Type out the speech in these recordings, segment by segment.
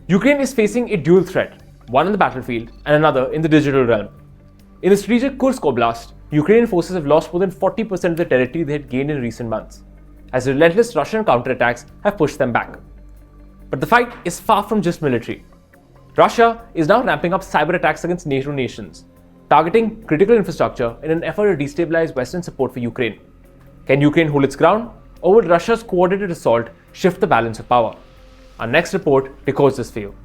Ukraine is facing a dual threat, one on the battlefield and another in the digital realm. In the strategic Kursk Oblast, Ukrainian forces have lost more than 40% of the territory they had gained in recent months, as relentless Russian counterattacks have pushed them back. But the fight is far from just military. Russia is now ramping up cyber attacks against NATO nations, targeting critical infrastructure in an effort to destabilize Western support for Ukraine. Can Ukraine hold its ground, or will Russia's coordinated assault shift the balance of power? Our next report decodes this for you.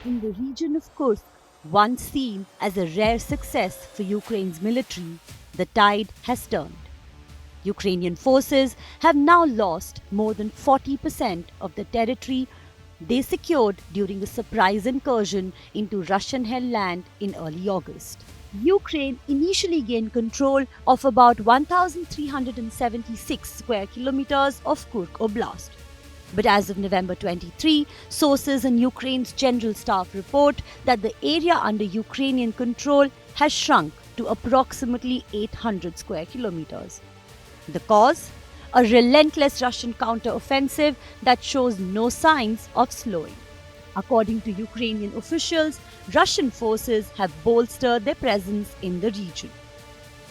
In the region of Kursk, once seen as a rare success for Ukraine's military, the tide has turned. Ukrainian forces have now lost more than 40% of the territory they secured during a surprise incursion into Russian-held land in early August. Ukraine initially gained control of about 1,376 square kilometers of Kursk Oblast. But as of November 23, sources in Ukraine's General Staff report that the area under Ukrainian control has shrunk to approximately 800 square kilometers. The cause? A relentless Russian counter-offensive that shows no signs of slowing. According to Ukrainian officials, Russian forces have bolstered their presence in the region.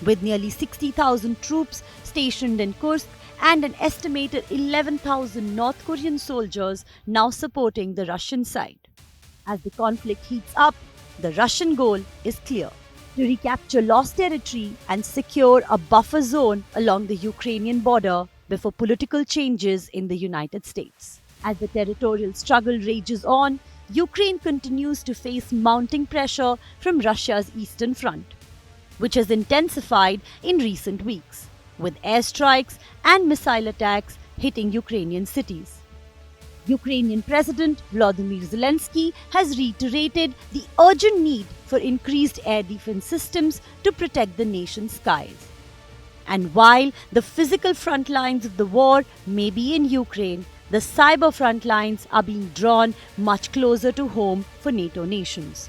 With nearly 60,000 troops stationed in Kursk and an estimated 11,000 North Korean soldiers now supporting the Russian side. As the conflict heats up, the Russian goal is clear: to recapture lost territory and secure a buffer zone along the Ukrainian border before political changes in the United States. As the territorial struggle rages on, Ukraine continues to face mounting pressure from Russia's eastern front, which has intensified in recent weeks, with airstrikes and missile attacks hitting Ukrainian cities. Ukrainian President Volodymyr Zelensky has reiterated the urgent need for increased air defense systems to protect the nation's skies. And while the physical front lines of the war may be in Ukraine, the cyber front lines are being drawn much closer to home for NATO nations.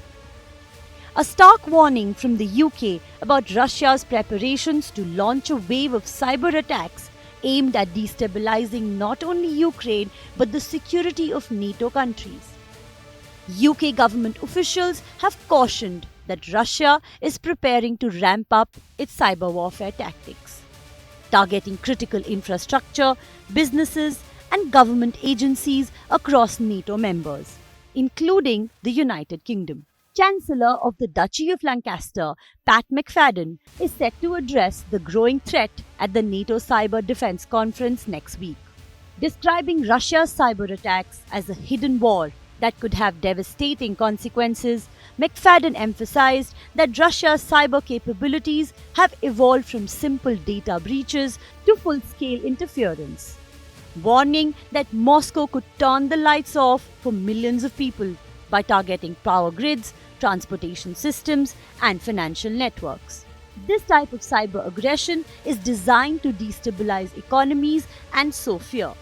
A stark warning from the UK about Russia's preparations to launch a wave of cyber attacks aimed at destabilizing not only Ukraine but the security of NATO countries. UK government officials have cautioned that Russia is preparing to ramp up its cyber warfare tactics, targeting critical infrastructure, businesses, and government agencies across NATO members, including the United Kingdom. Chancellor of the Duchy of Lancaster, Pat McFadden, is set to address the growing threat at the NATO Cyber Defense Conference next week. Describing Russia's cyber attacks as a hidden war that could have devastating consequences, McFadden emphasized that Russia's cyber capabilities have evolved from simple data breaches to full-scale interference, warning that Moscow could turn the lights off for millions of people by targeting power grids, transportation systems, and financial networks. This type of cyber aggression is designed to destabilize economies and sow fear,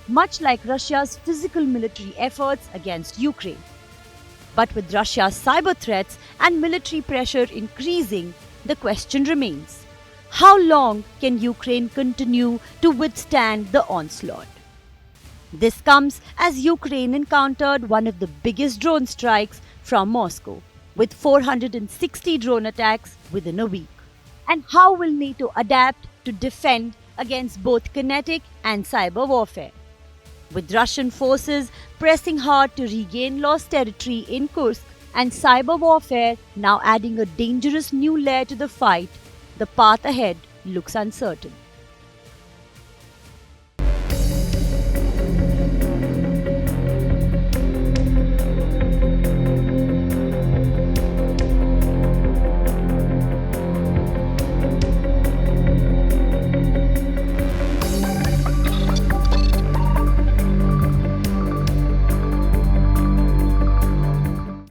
much like Russia's physical military efforts against Ukraine. But with Russia's cyber threats and military pressure increasing, the question remains: how long can Ukraine continue to withstand the onslaught? This comes as Ukraine encountered one of the biggest drone strikes from Moscow, with 460 drone attacks within a week. And how will NATO adapt to defend against both kinetic and cyber warfare? With Russian forces pressing hard to regain lost territory in Kursk and cyber warfare now adding a dangerous new layer to the fight, the path ahead looks uncertain.